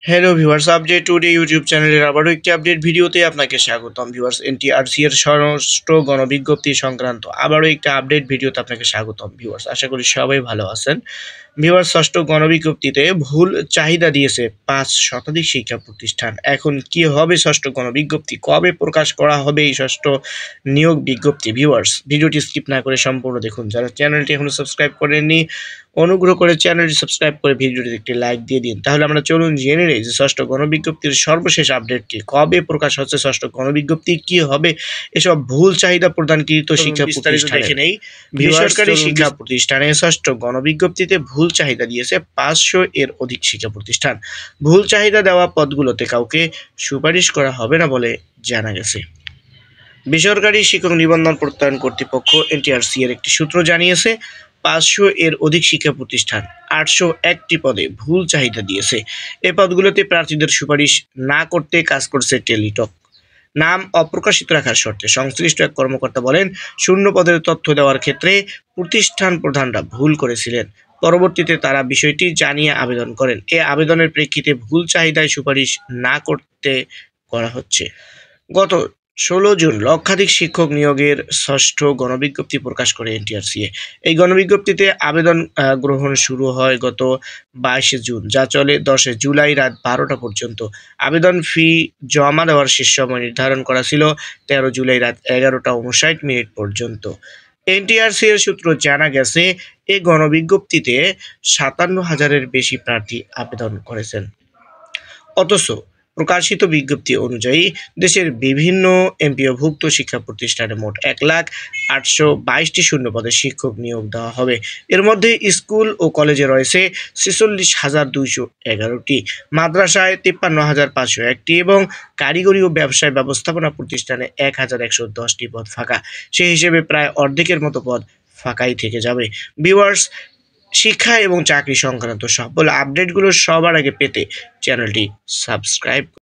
Hello viewers, update today YouTube চ্যানেলের আবারও একটি আপডেট ভিডিওতে আপনাকে স্বাগতম। ভিউয়ার্স, এনটিআরসি এর ষষ্ঠ গণবিজ্ঞপ্তি সংক্রান্ত আবারও একটা আপডেট ভিডিওতে আপনাকে স্বাগতম। ভিউয়ার্স, আশা করি সবাই ভালো আছেন। ভিউয়ার্স, ষষ্ঠ গণবিজ্ঞপ্তিতে ভুল চাহিদা দিয়েছে 5 শতাধিক শিক্ষা প্রতিষ্ঠান। এখন কি হবে ষষ্ঠ গণবিজ্ঞপ্তি, কবে প্রকাশ করা হবে এই ষষ্ঠ নিয়োগ বিজ্ঞপ্তি? ভিউয়ার্স, ভিডিওটি স্কিপ না করে সম্পূর্ণ দেখুন। যারা চ্যানেলটি এখনো সাবস্ক্রাইব করেননি, অনুগ্রহ করে চ্যানেলটি সাবস্ক্রাইব করে ভিডিওটিতে একটি লাইক দিয়ে দিন। তাহলে আমরা চলুন জেনে নেই যে ষষ্ঠ গণবিজ্ঞপ্তির সর্বশেষ আপডেটটি কবে প্রকাশ হচ্ছে, ষষ্ঠ গণবিজ্ঞপ্তি কি হবে, এসব ভুল চাহিদা প্রদানকৃত শিক্ষা প্রতিষ্ঠানে দেখে নেই। বেসরকারি শিক্ষা প্রতিষ্ঠানে ষষ্ঠ গণবিজ্ঞপ্তিতে ভুল চাহিদা দিয়েছে 500 এর অধিক শিক্ষা প্রতিষ্ঠান। ভুল চাহিদা দেওয়া পদগুলোতে কাউকে সুপারিশ করা হবে না বলে জানা গেছে। বেসরকারি শিক্ষক নিবন্ধন প্রত্যয়ন কর্তৃপক্ষ এনটিআরসি এর একটি সূত্র জানিয়েছে, 500 এর অধিক শিক্ষা প্রতিষ্ঠান 801টি পদে ভুল চাহিদা দিয়েছে। এই পদগুলোতে প্রার্থীদের সুপারিশ না করতে কাজ করছে টেলিটক। নাম অপ্রকাশিত রাখার শর্তে সংশ্লিষ্ট এক কর্মকর্তা বলেন, শূন্য পদের তথ্য দেওয়ার ক্ষেত্রে প্রতিষ্ঠান প্রধানরা ভুল করেছিলেন। পরবর্তীতে তারা বিষয়টি জানিয়ে আবেদন করেন। এ আবেদনের প্রেক্ষিতে ভুল চাহিদায় সুপারিশ না করতে করা হচ্ছে। গত 16 জুন লক্ষাধিক শিক্ষক নিয়োগের ষষ্ঠ গণবিজ্ঞপ্তি প্রকাশ করে এনটিআরসি। এই গণবিজ্ঞপ্তিতে আবেদন গ্রহণ শুরু হয় গত 22 জুন, যা চলে 10 জুলাই রাত 12টা পর্যন্ত। আবেদন ফি জমা দেওয়ার শেষ সময় নির্ধারণ করা ছিল 13 জুলাই রাত 11টা 59 পর্যন্ত। এনটিআরসি এর সূত্র জানা গেছে, এই গণবিজ্ঞপ্তিতে 57,000-এর বেশি প্রার্থী আবেদন করেছেন। অথচ প্রকাশিত বিজ্ঞপ্তি অনুযায়ী দেশের বিভিন্ন এমপিওভুক্ত শিক্ষা প্রতিষ্ঠানে মোট 1,822টি শূন্য পদে শিক্ষক নিয়োগ দেওয়া হবে। এর মধ্যে স্কুল ও কলেজে রয়েছে 46,211টি, মাদ্রাসায় 53,501টি এবং কারিগরি ও ব্যবসায় ব্যবস্থাপনা প্রতিষ্ঠানে 1,110টি পদ ফাঁকা। সেই হিসেবে প্রায় অর্ধেকের মতো পদ ফাঁকাই থেকে যাবে। ভিউয়ার্স, শিক্ষা এবং চাকরি সংক্রান্ত সকল আপডেটগুলো সবার আগে পেতে চ্যানেলটি সাবস্ক্রাইব